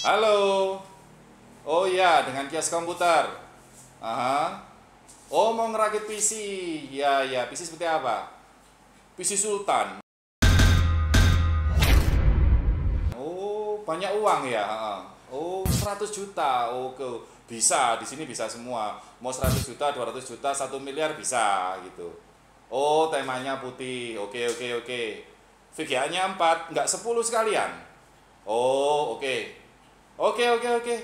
Halo. Oh iya, dengan kios komputer. Aha. Oh, mau ngerakit PC. Ya, ya, PC seperti apa? PC Sultan. Oh, banyak uang ya. Oh, 100 juta. Oke. Bisa, di sini bisa semua. Mau 100 juta, 200 juta, 1 miliar bisa gitu. Oh, temanya putih. Oke, oke, oke. VGA-nya 4, nggak 10 sekalian. Oh, oke. Oke, oke, oke.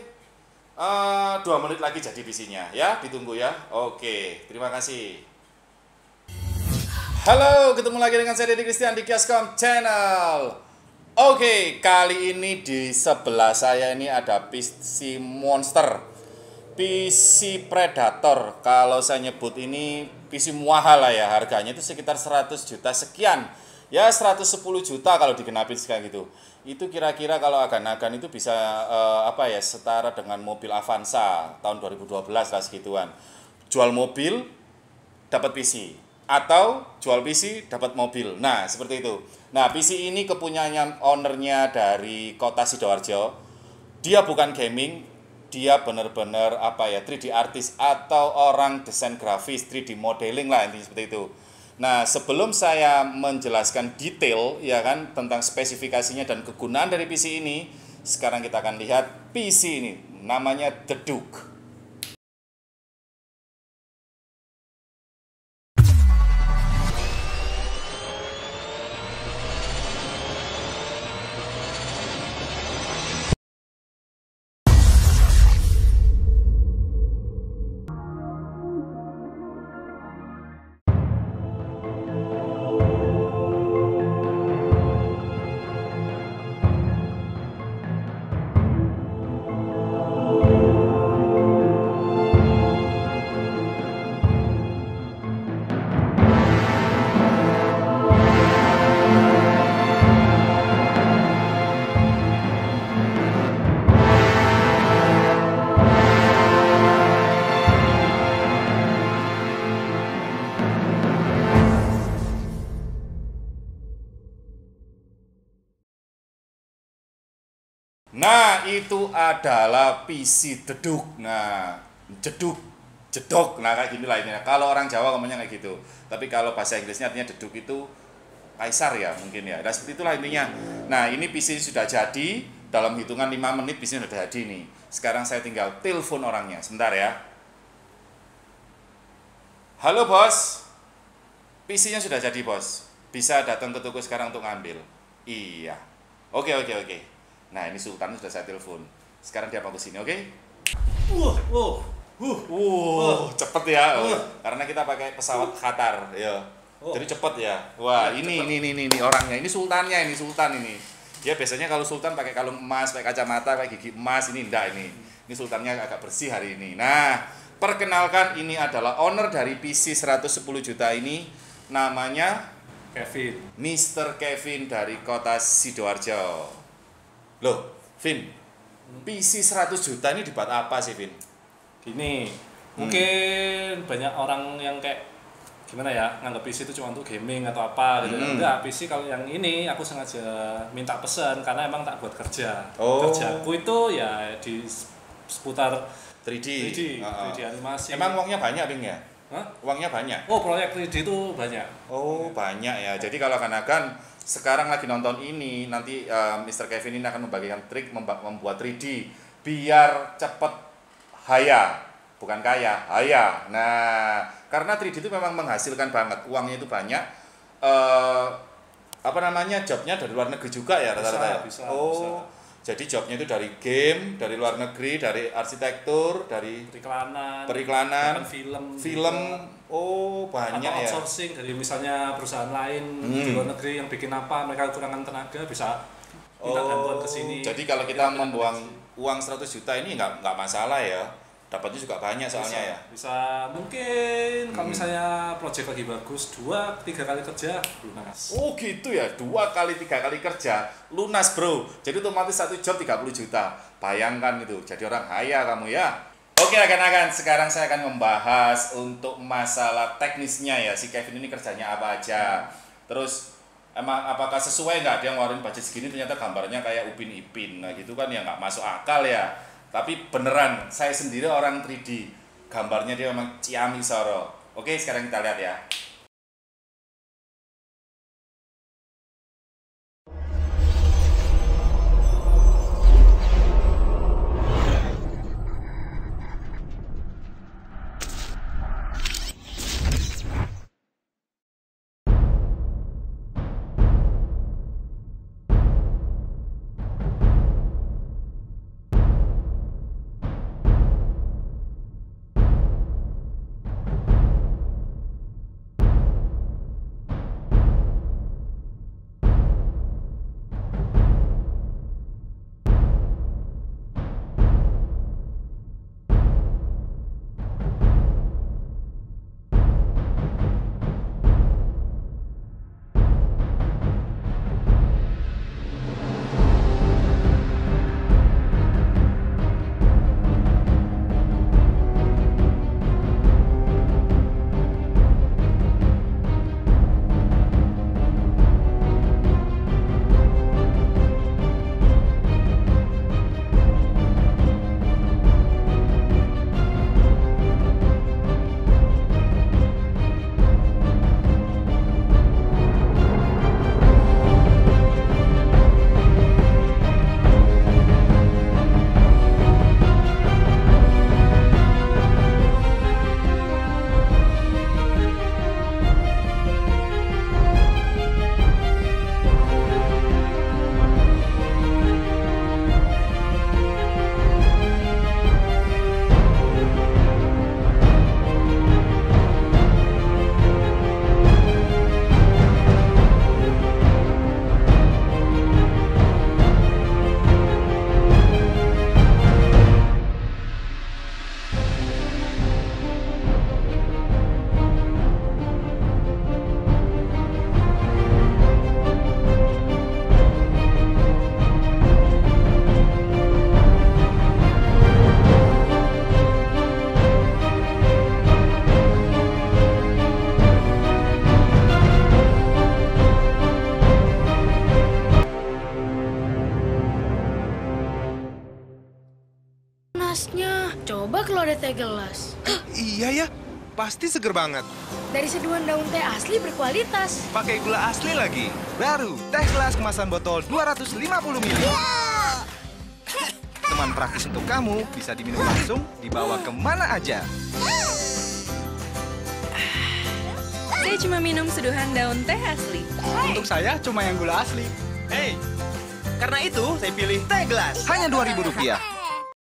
2 menit lagi jadi PC-nya ya, ditunggu ya. Oke, terima kasih. Halo, ketemu lagi dengan saya Deddy Christian di Kioskom Channel. Oke, kali ini di sebelah saya ini ada PC monster, PC Predator. Kalau saya nyebut ini PC mahal lah ya, harganya itu sekitar 100 juta sekian. Ya 110 juta kalau digenapin kayak gitu. Itu kira-kira kalau agan-agan itu bisa apa ya, setara dengan mobil Avanza tahun 2012 lah segituan. Jual mobil dapat PC atau jual PC dapat mobil. Nah, seperti itu. Nah, PC ini kepunyaannya ownernya dari kota Sidoarjo. Dia bukan gaming, dia benar-benar apa ya, 3D artist atau orang desain grafis, 3D modeling lah intinya seperti itu. Nah, sebelum saya menjelaskan detail ya kan tentang spesifikasinya dan kegunaan dari PC ini, sekarang kita akan lihat PC ini. Namanya The Duke. Nah, itu adalah PC Deduk. Nah, jeduk, jedok. Nah, kayak gini lah ini. Kalau orang Jawa ngomongnya kayak gitu. Tapi kalau bahasa Inggrisnya artinya deduk itu kaisar ya mungkin ya. Nah, seperti itulah intinya. Nah, ini PC sudah jadi. Dalam hitungan 5 menit PC sudah jadi nih. Sekarang saya tinggal telepon orangnya. Sebentar ya. Halo bos. PC-nya sudah jadi bos. Bisa datang ke toko sekarang untuk ngambil. Iya. Oke, oke, oke. Nah, ini Sultan sudah saya telepon. Sekarang dia mau ke sini, oke? Cepet ya. Karena kita pakai pesawat Qatar, ya. Jadi cepet ya. Wah, ini orangnya. Ini Sultannya, ini Sultan ini. Ya biasanya kalau Sultan pakai kalung emas, pakai kacamata, pakai gigi emas, ini enggak ini. Ini Sultannya agak bersih hari ini. Nah, perkenalkan ini adalah owner dari PC 110 juta ini. Namanya Kevin. Mr. Kevin dari kota Sidoarjo. Loh, Vin, PC 100 juta ini dibuat apa sih, Vin? Gini, mungkin banyak orang yang kayak gimana ya, nganggap PC itu cuma untuk gaming atau apa gitu. Enggak, PC kalau yang ini aku sengaja minta pesan karena emang tak buat kerja. Kerjaku itu ya di seputar 3D, 3D animasi. Emang uangnya banyak, Vin ya? Hah? Uangnya banyak? Oh, proyek 3D itu banyak. Oh, banyak ya. Jadi kalau akan sekarang lagi nonton ini, nanti Mr. Kevin ini akan membagikan trik membuat 3D biar cepet haya, bukan kaya, haya. Nah, karena 3D itu memang menghasilkan banget, uangnya itu banyak. Apa namanya, jobnya dari luar negeri juga ya rata-rata. Bisa. Jadi jobnya itu dari game, dari luar negeri, dari arsitektur, dari periklanan, film. Oh, banyak atau ya. outsourcing dari misalnya perusahaan lain di luar negeri yang bikin apa, mereka kekurangan tenaga bisa minta bantuan ke sini. Jadi kalau kita membuang uang 100 juta ini nggak masalah ya. Dapatnya juga banyak soalnya ya. Bisa mungkin kalau misalnya proyek lagi bagus 2-3 kali kerja lunas. Oh gitu ya, 2-3 kali kerja lunas bro. Jadi otomatis satu job 30 juta. Bayangkan itu, jadi orang kaya kamu ya. Oke rekan-rekan, sekarang saya akan membahas untuk masalah teknisnya ya. Si Kevin ini kerjanya apa aja. Terus emang apakah sesuai nggak dia ngeluarin budget segini ternyata gambarnya kayak Upin Ipin. Nah gitu kan ya nggak masuk akal ya. Tapi beneran saya sendiri orang 3D, gambarnya dia memang Ciami Soro. Oke, sekarang kita lihat ya. Panasnya, coba kalau ada teh gelas. Iya ya, pasti seger banget. Dari seduhan daun teh asli berkualitas. Pakai gula asli lagi. Baru, teh gelas kemasan botol 250 ml. Teman praktis untuk kamu, bisa diminum langsung, dibawa kemana aja. Saya cuma minum seduhan daun teh asli. Untuk saya cuma yang gula asli. Hey, karena itu saya pilih teh gelas. Hanya Rp2.000.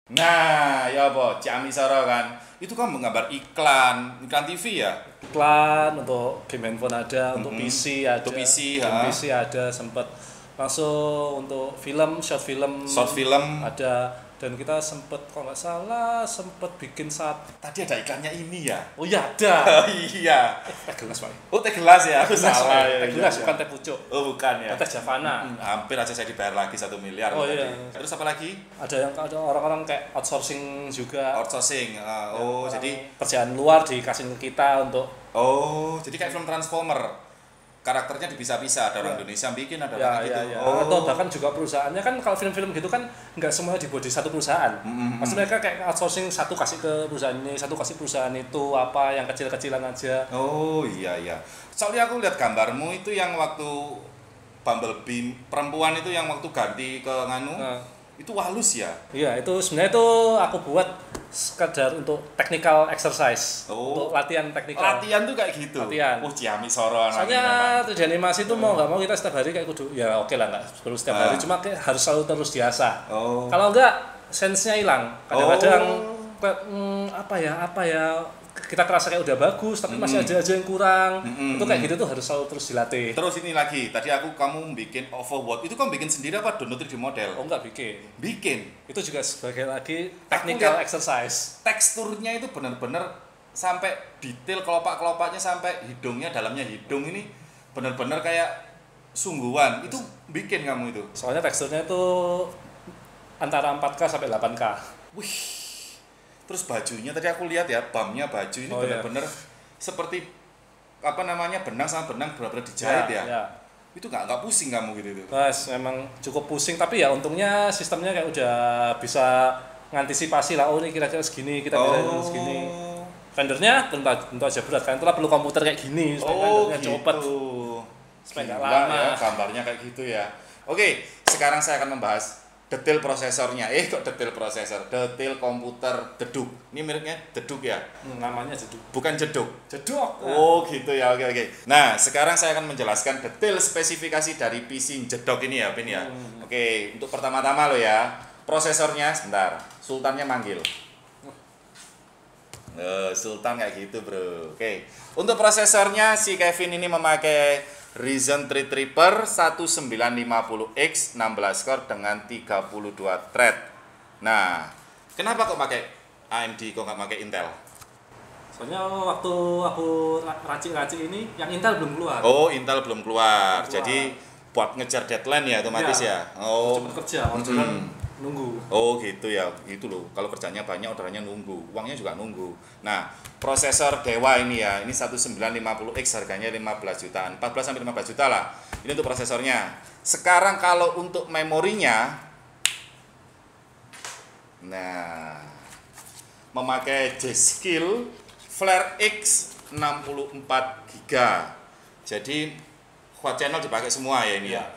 Nah, ya apa, Ciami Soro kan. Itu kan menggambar iklan TV ya. Iklan untuk game handphone ada, untuk PC ada. Untuk PC, game PC ada, sempat langsung untuk film, short film ada. Dan kita sempat kalau nggak salah sempat bikin Tadi ada iklannya ini ya. Oh iya ada. Iya. Teh gelas Pak. Oh, teh gelas ya. Aku salah ya. Teh gelas bukan teh pucuk. Oh, bukan ya. Teh Javana. Hampir aja saya dibayar lagi 1 miliar. Oh iya. Terus apa lagi? Ada orang-orang kayak outsourcing juga. Outsourcing. Jadi kerjaan luar dikasih ke kita untuk. Oh, jadi kayak film Transformer. Karakternya dipisah-pisah, ada orang Indonesia yang bikin, ada orang gitu. Ya. Atau bahkan juga perusahaannya kan kalau film-film gitu kan nggak semuanya dibuat di satu perusahaan. Maksudnya mereka kayak outsourcing, satu kasih ke perusahaan ini, satu kasih perusahaan itu, apa yang kecil-kecilan aja. Oh iya. Soalnya aku lihat gambarmu itu yang waktu Bumblebee perempuan itu yang waktu ganti ke nganu. Itu halus ya? Iya, itu sebenarnya itu aku buat sekedar untuk technical exercise, untuk latihan teknikal. Latihan tuh kayak gitu? Latihan. Ciami Soro. Soalnya 3D animasi itu mau nggak mau kita setiap hari kayak kudu, ya oke lah nggak perlu setiap hari, cuma harus selalu terus diasah. Kalau enggak, sense-nya hilang. Kadang-kadang apa ya, kita kerasa kayak udah bagus tapi masih ada aja yang kurang. Itu kayak gitu tuh harus selalu terus dilatih. Terus ini lagi, tadi kamu bikin Overworld, itu kamu bikin sendiri apa download 3D model? Oh enggak bikin. Itu juga sebagai lagi technical exercise. Teksturnya itu benar-benar sampai detail, kelopak-kelopaknya sampai hidungnya, dalamnya hidung ini benar-benar kayak sungguhan. Itu bikin kamu itu? Soalnya teksturnya itu antara 4K sampai 8K. Wih. Terus bajunya tadi aku lihat ya, bamnya baju ini benar-benar seperti benang sama benang benar-benar dijahit ya. Itu nggak pusing kamu gitu tuh? Mas, memang cukup pusing, tapi ya untungnya sistemnya kayak udah bisa ngantisipasi lah, oh ini kira-kira segini, kita bisa segini. Rendernya tentu aja berat, kan itulah perlu komputer kayak gini supaya rendernya cepet, supaya nggak lama. Ya, gambarnya kayak gitu ya. Oke, sekarang saya akan membahas detail prosesornya. Kok detail prosesor? Detail komputer Deduk. Ini mereknya Deduk ya? Namanya Deduk. Bukan Jeduk. Jeduk. Oh gitu ya, oke. Nah, sekarang saya akan menjelaskan detail spesifikasi dari PC Jedok ini ya, Vin ya. Oke, untuk pertama-tama lo ya, prosesornya sebentar. Sultannya manggil. Sultan kayak gitu, Bro. Oke. Untuk prosesornya si Kevin ini memakai Ryzen Threadripper 1950X 16 core dengan 32 thread. Nah, kenapa kok pakai AMD kok nggak pakai Intel? Soalnya waktu aku racik-racik ini yang Intel belum keluar. Oh, Intel belum keluar. Jadi buat ngejar deadline ya otomatis ya. Oh, cepet kerja, orderan nunggu. Oh gitu ya, itu loh. Kalau kerjanya banyak, orderannya nunggu, uangnya juga nunggu. Nah, prosesor Dewa ini ya, ini 1950X harganya 15 jutaan, 14 sampai 15 juta lah. Ini untuk prosesornya. Sekarang kalau untuk memorinya, nah, memakai G-Skill Flare X 64 GB. Jadi quad channel dipakai semua ya ini ya.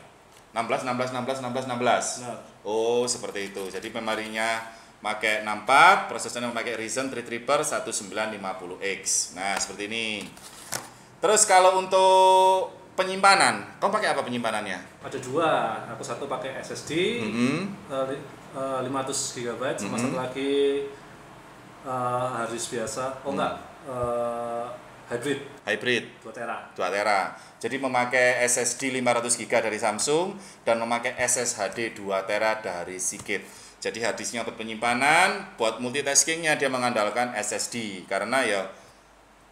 16. Nah. Oh, seperti itu. Jadi memorinya pakai 64, prosesornya memakai Ryzen Threadripper 1950X. Nah, seperti ini. Terus kalau untuk penyimpanan, kamu pakai apa penyimpanannya? Ada dua. Aku satu pakai SSD 500 GB, sama satu lagi hard disk biasa. Oh enggak, hybrid 2 tera. 2 tera. Jadi memakai SSD 500 GB dari Samsung dan memakai SSHD 2 tera dari Seagate. Jadi hard disknya untuk penyimpanan, buat multitaskingnya dia mengandalkan SSD karena ya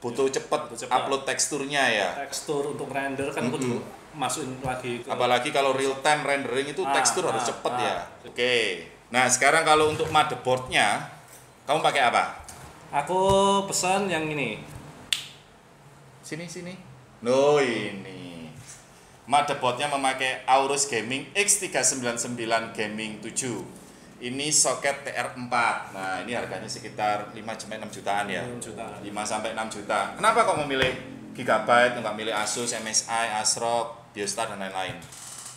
butuh cepat upload teksturnya ya. Tekstur untuk render kan kudu masukin lagi ke... Apalagi kalau real time rendering itu tekstur harus cepat ya. Oke. Nah, sekarang kalau untuk motherboardnya kamu pakai apa? Aku pesan yang ini. Sini. No, ini motherboardnya memakai Aorus Gaming X399 Gaming 7. Ini soket TR4. Nah, ini harganya sekitar 5-6 jutaan ya. 5 sampai 6 juta. Kenapa kok memilih Gigabyte, nggak milih Asus, MSI, ASRock, Biostar dan lain-lain?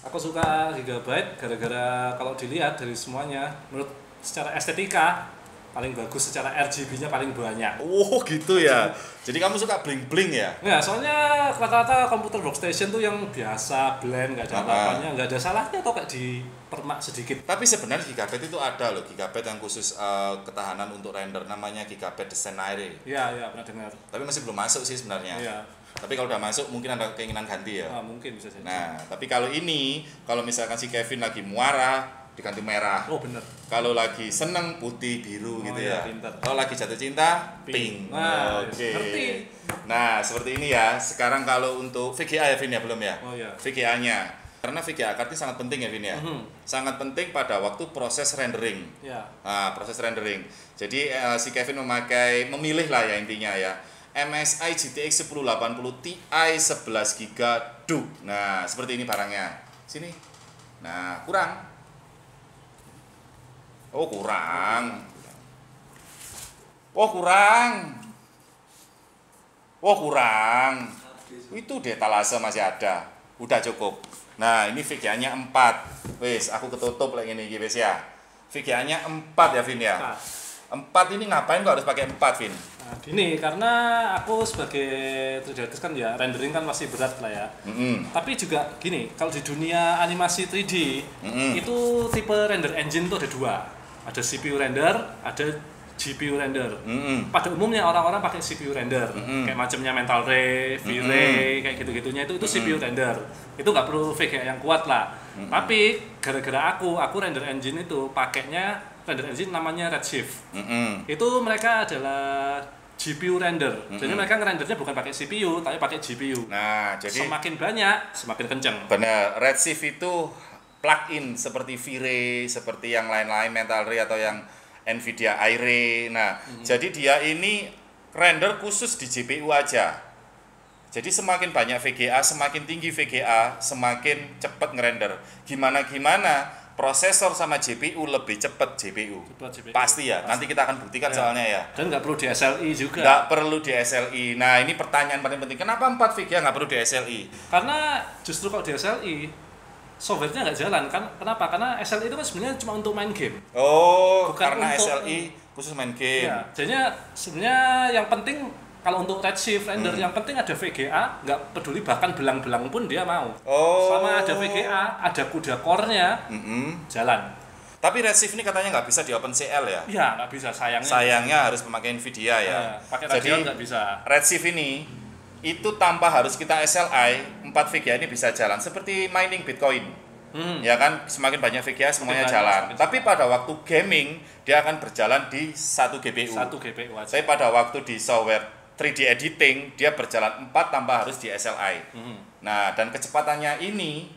Aku suka Gigabyte gara-gara kalau dilihat dari semuanya, menurut secara estetika paling bagus, secara RGB-nya paling banyak. Oh gitu ya. Jadi kamu suka bling-bling ya? Nggak, soalnya rata-rata komputer workstation tuh yang biasa blend, nggak ada apa-apanya, nggak ada salahnya atau kayak dipermak sedikit. Tapi sebenarnya Gigabyte itu ada loh, Gigabyte yang khusus ketahanan untuk render, namanya Gigabyte Design Aire. Iya, pernah dengar. Tapi masih belum masuk sih sebenarnya. Iya. Tapi kalau udah masuk mungkin ada keinginan ganti ya. Mungkin bisa jadi. Nah, tapi kalau ini, kalau misalkan si Kevin lagi muara, diganti merah. Oh bener. Kalau lagi seneng putih biru gitu ya. Pinter. Kalau lagi jatuh cinta pink. Nah, Oke. ngerti. Nah, seperti ini ya. Sekarang kalau untuk VGA ya Vin ya, belum ya? Oh iya. VGA-nya. Karena VGA card ini sangat penting ya Vin ya. Sangat penting pada waktu proses rendering. Ya. Nah, proses rendering. Jadi si Kevin memilih lah ya intinya ya. MSI GTX 1080 Ti 11 GB DUC. Nah, seperti ini barangnya. Sini. Nah, kurang. Oh kurang. Itu detalase masih ada. Udah cukup. Nah, ini VGA-nya 4. Wis, aku ketutup lagi ini guys ya. VGA-nya 4 ya Vin ya. 4 ini ngapain kok harus pakai 4 Vin? Nah, gini, karena aku sebagai 3D artist kan ya rendering kan masih berat lah ya. Tapi juga gini, kalau di dunia animasi 3D itu tipe render engine tuh ada dua. Ada CPU render, ada GPU render. Pada umumnya orang-orang pakai CPU render, kayak macamnya Mental Ray, V-Ray, kayak gitu-gitunya itu CPU render. Itu nggak perlu VGA yang kuat lah. Tapi gara-gara aku render engine itu pakainya render engine namanya Redshift. Itu mereka adalah GPU render. Jadi mereka ngerendernya bukan pakai CPU, tapi pakai GPU. Nah, jadi semakin banyak, semakin kenceng. Benar, Redshift itu plug-in seperti V-Ray, seperti yang lain-lain Mental Ray atau yang Nvidia iRay. Nah, jadi dia ini render khusus di GPU aja. Jadi semakin banyak VGA, semakin tinggi VGA, semakin cepat ngerender. Gimana prosesor sama GPU lebih cepat GPU. Pasti ya. Nanti kita akan buktikan soalnya ya. Dan nggak perlu di SLI juga. Nggak perlu di SLI. Nah, ini pertanyaan paling penting. Kenapa 4 VGA nggak perlu di SLI? Karena justru kalau di SLI softwarenya nggak jalan kan? Kenapa? Karena SLI itu kan sebenarnya cuma untuk main game. Oh, Bukan karena untuk, SLI khusus main game. Ya, jadinya sebenarnya yang penting kalau untuk redshift render yang penting ada VGA, nggak peduli bahkan belang-belang pun dia mau. Oh. Selama ada VGA, ada CUDA core-nya, jalan. Tapi Redshift ini katanya nggak bisa di OpenCL ya? Iya, nggak bisa sayangnya. Sayangnya harus memakai Nvidia ya. Pakai Jadi Radeon nggak bisa. Redshift ini itu tanpa harus kita SLI, 4 VGA ini bisa jalan seperti mining Bitcoin. Ya kan, semakin banyak VGA semuanya jalan. Tapi pada waktu gaming dia akan berjalan di 1 GPU. 1 GPU aja. Tapi pada waktu di software 3D editing dia berjalan 4 tanpa harus di SLI. Nah, dan kecepatannya ini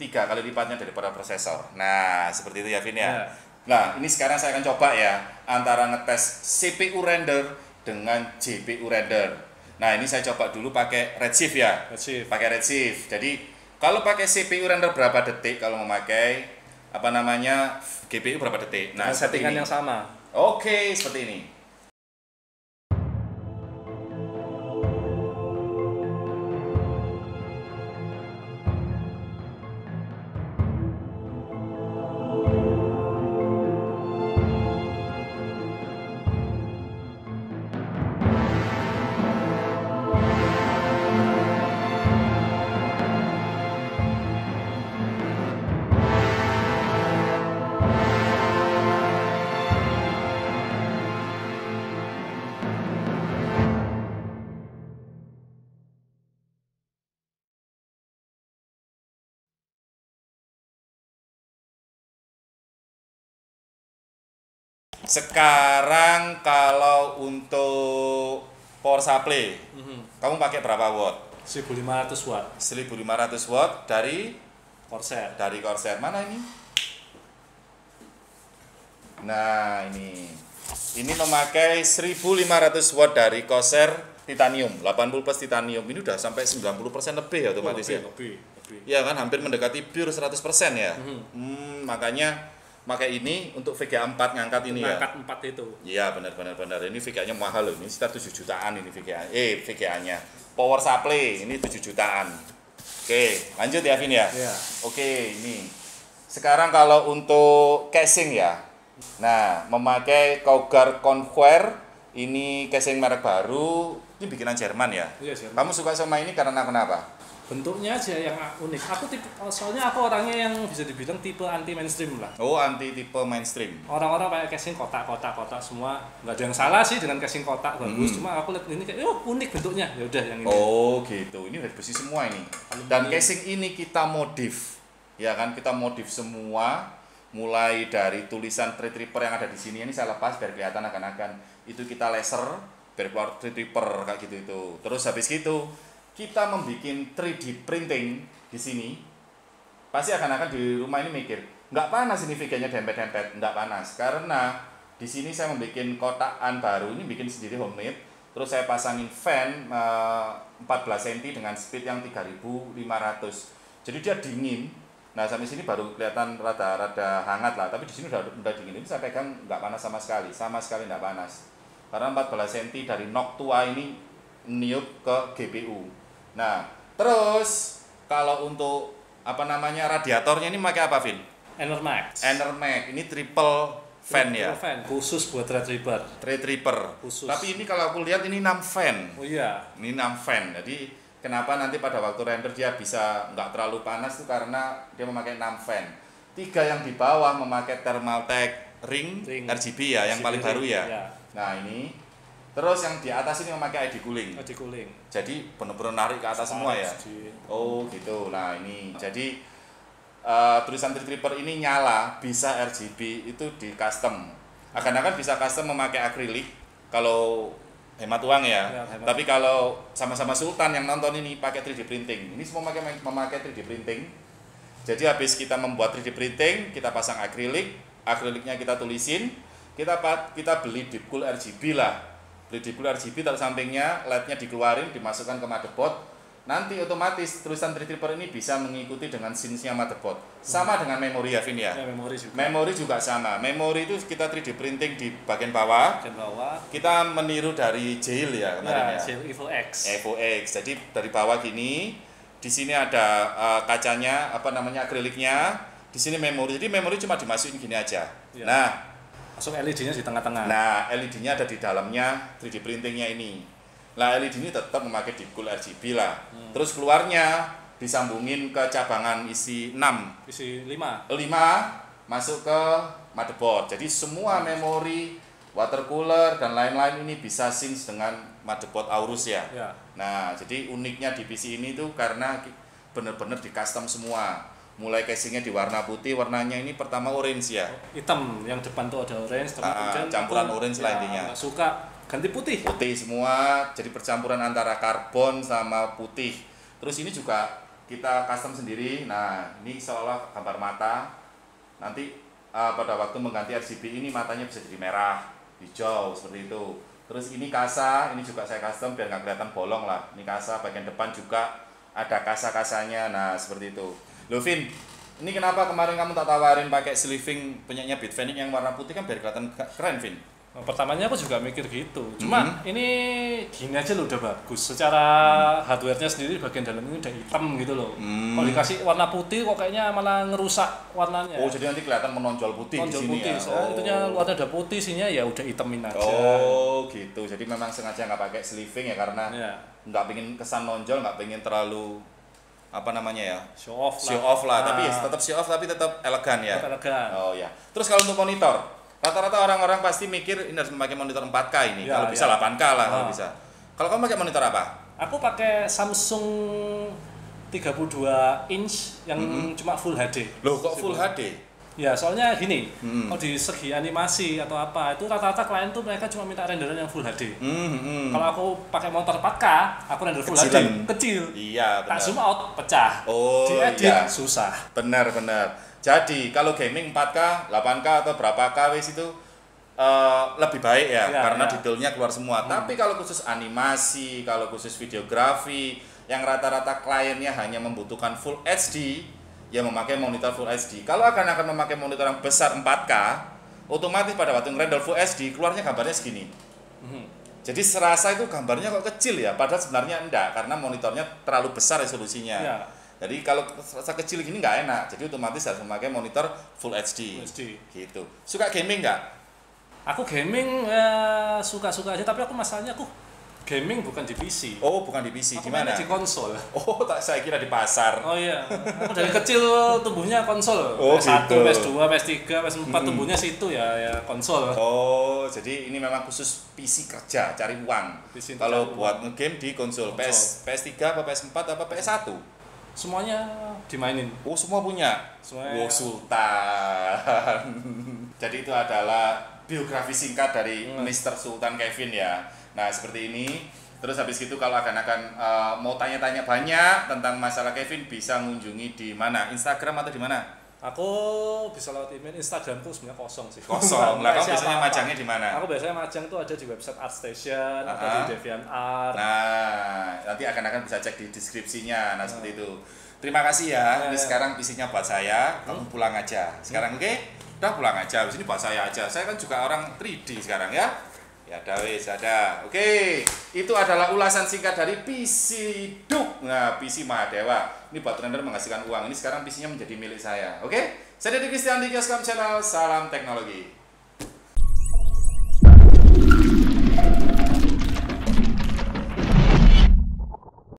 3 kali lipatnya daripada prosesor. Nah, seperti itu ya Vin ya. Nah, ini sekarang saya akan coba ya antara ngetes CPU render dengan GPU render. Nah, ini saya coba dulu pakai Redshift ya. Pakai Redshift. Jadi, kalau pakai CPU render berapa detik, kalau memakai GPU berapa detik. Nah, settingan yang sama. Oke, seperti ini. Sekarang kalau untuk power supply, kamu pakai berapa watt? 1500 watt. 1500 watt dari Corsair. Dari Corsair. Mana ini? Nah, ini. Ini memakai 1500 watt dari Corsair titanium, 80 plus titanium. Ini udah sampai 90% lebih ya otomatis ya. Lebih. Ya kan, hampir mendekati pure 100% ya. Makanya pakai ini untuk VGA 4 ngangkat ini ya. Ngangkat 4 itu. Iya, benar. Ini VGA-nya mahal loh. Ini sekitar 7 jutaan ini VGA-nya. Power supply ini 7 jutaan. Oke, lanjut ya Vin ya. Iya. Oke, ini. Sekarang kalau untuk casing ya. Nah, memakai Cougar Conquer, ini casing merek baru, ini bikinan Jerman ya. Iya, Jerman. Kamu suka sama ini karena kenapa? Bentuknya aja yang unik. Soalnya aku orangnya yang bisa dibilang tipe anti mainstream lah. Oh, anti tipe mainstream. Orang-orang pakai casing kotak semua. Nggak ada yang salah sih dengan casing kotak bagus. Cuma aku lihat ini kayak unik bentuknya. Ya udah yang ini. Oh, gitu. Ini dari besi semua ini. Dan casing ini kita modif. Ya kan, kita modif semua. Mulai dari tulisan Threadripper yang ada di sini, ini saya lepas biar kelihatan akan-akan. Itu kita laser biar keluar Threadripper kayak gitu itu. Terus habis gitu kita membuat 3D printing di sini, pasti akan di rumah ini mikir, nggak panas ini VGA-nya dempet-dempet, nggak panas, karena di sini saya membuat kotakan baru, ini bikin sendiri homemade, terus saya pasangin fan 14 cm dengan speed yang 3500, jadi dia dingin. Nah sampai sini baru kelihatan rada hangat lah, tapi di sini udah dingin. Ini saya pegang nggak panas sama sekali nggak panas, karena 14 cm dari NOC tua ini niup ke GPU. Nah, terus kalau untuk radiatornya ini pakai apa, Vin? Enermax. Ini triple fan ya. Triple fan khusus buat Threadripper. Khusus. Tapi ini kalau aku lihat ini 6 fan. Oh iya. Ini 6 fan. Jadi kenapa nanti pada waktu render dia bisa nggak terlalu panas itu karena dia memakai 6 fan. 3 yang di bawah memakai Thermaltake ring RGB ya, yang paling baru ya. Nah, ini. Terus yang di atas ini memakai ID cooling. Jadi benar-benar narik ke atas semua ya. Oh gitu. Nah ini jadi tulisan Threadripper ini nyala bisa RGB itu di custom. Akan bisa custom memakai akrilik kalau hemat uang ya. Tapi kalau sama-sama Sultan yang nonton ini pakai 3D printing. Ini semua memakai 3D printing. Jadi habis kita membuat 3D printing, kita pasang akriliknya kita tulisin, kita beli deep cool RGB lah. bleedable RGB, taruh sampingnya, LED-nya dikeluarin, dimasukkan ke motherboard. Nanti otomatis tulisan Threadripper ini bisa mengikuti dengan scenes-nya motherboard. Sama dengan memori ya, Vin ya? Ya, memori juga. Memori juga sama. Memori itu kita 3D printing di bagian bawah. Bagian bawah. Kita meniru dari Jail ya kemarin ya. Jail Evo X. Evo X. Jadi dari bawah gini, di sini ada kacanya, apa namanya, akriliknya. Di sini memori. Jadi memori cuma dimasukin gini aja. Ya. Nah, langsung LED-nya di tengah-tengah. Nah, LED-nya ada di dalamnya 3D printingnya ini. Nah, LED ini tetap memakai dipcool RGB lah. Terus keluarnya disambungin ke cabangan isi 6. Isi 5. 5 masuk ke motherboard. Jadi semua memori, water cooler dan lain-lain ini bisa sync dengan motherboard Aorus ya. Ya. Nah, jadi uniknya di PC ini tuh karena bener-bener di custom semua. Mulai casingnya di warna putih, warnanya ini pertama orange ya. Hitam, yang depan tuh ada orange, campuran orange lah intinya. Nggak suka ganti putih. Putih semua, jadi percampuran antara karbon sama putih. Terus ini juga kita custom sendiri. Nah, ini seolah gambar mata. Nanti pada waktu mengganti RGB ini matanya bisa jadi merah, hijau seperti itu. Terus ini kasa, ini juga saya custom biar nggak kelihatan bolong lah. Ini kasa, bagian depan juga ada kasa-kasanya. Nah, seperti itu. Loh Vin, ini kenapa kemarin kamu tak tawarin pakai sleeving punyanya Bitfenix yang warna putih kan biar kelihatan keren, Vin? Pertamanya aku juga mikir gitu, cuma ini gini aja loh udah bagus. Secara hardware-nya sendiri bagian dalam ini udah hitam gitu loh. Kalau dikasih warna putih kok kayaknya malah ngerusak warnanya. Oh, jadi nanti kelihatan menonjol putih di sini putih. ya. Itunya luarnya udah putih, sininya ya udah hitamin aja. Oh, gitu. Jadi memang sengaja nggak pakai sleeving ya karena Ya. nggak pengen kesan nonjol, nggak pengen terlalu apa namanya ya? Show off lah. Nah, Tapi tetap show off tapi tetap elegan ya. tetap elegan. Oh ya. Terus kalau untuk monitor, rata-rata orang-orang pasti mikir ini harus memakai monitor 4K ini. Ya, kalau bisa ya. 8K lah kalau bisa. Kalau kamu pakai monitor apa? Aku pakai Samsung 32 inch yang cuma Full HD. Loh, kok Full HD? Ya, soalnya gini, kalau di segi animasi atau apa, itu rata-rata klien tuh mereka cuma minta renderan yang Full HD. Kalau aku pakai motor 4K, aku render Full HD, kecil. Iya, benar. Tak zoom out, pecah. Oh, diedit, iya. susah. Benar. Jadi kalau gaming 4K, 8K atau berapa K wis itu lebih baik ya, karena detailnya keluar semua. Tapi kalau khusus animasi, kalau khusus videografi, yang rata-rata kliennya hanya membutuhkan Full HD, ya memakai monitor Full HD. Kalau akan memakai monitor yang besar 4K, otomatis pada waktu ngerender Full HD keluarnya gambarnya segini. Jadi serasa itu gambarnya kok kecil ya, padahal sebenarnya enggak karena monitornya terlalu besar resolusinya. Ya. Jadi kalau serasa kecil gini nggak enak, jadi otomatis harus memakai monitor Full HD. Gitu. Suka gaming nggak? Aku gaming suka-suka aja, tapi aku masalahnya aku gaming bukan di PC. Oh, bukan di PC. Aku Gimana? mainnya di konsol. Oh, saya kira di pasar. Oh iya, aku dari kecil tumbuhnya konsol. Oh, PS1, gitu. PS2, PS3, PS4 tumbuhnya situ ya konsol. Oh, jadi ini memang khusus PC kerja, cari uang. PC Kalau cari buat ngegame di konsol. PS3 apa PS4 apa PS1? Semuanya dimainin. Oh, semua punya. Semuanya. Oh, Sultan. Jadi itu adalah biografi singkat dari Mr. Sultan Kevin ya. Nah, seperti ini. Terus habis itu kalau akan mau tanya-tanya banyak tentang masalah Kevin bisa mengunjungi di mana? Instagram atau di mana? Aku bisa lewat email. Instagramku sebenarnya kosong sih. Kosong. Lah, kamu Siapa biasanya apa. majangnya di mana? Aku biasanya majang tuh ada di website ArtStation atau di DeviantArt. Nah, nanti akan bisa cek di deskripsinya. Nah, seperti itu. Terima kasih ya. Ini sekarang PC-nya buat saya. Kamu pulang aja. Sekarang oke? Udah pulang aja. Di sini buat saya aja. Saya kan juga orang 3D sekarang ya. Ya ada wis ada. Oke, itu adalah ulasan singkat dari PC Duk. Nah, PC Mahadewa. Ini buat trader menghasilkan uang. Ini sekarang PC-nya menjadi milik saya. Oke? Saya Deddy Christian di Kioscom Channel. Salam teknologi.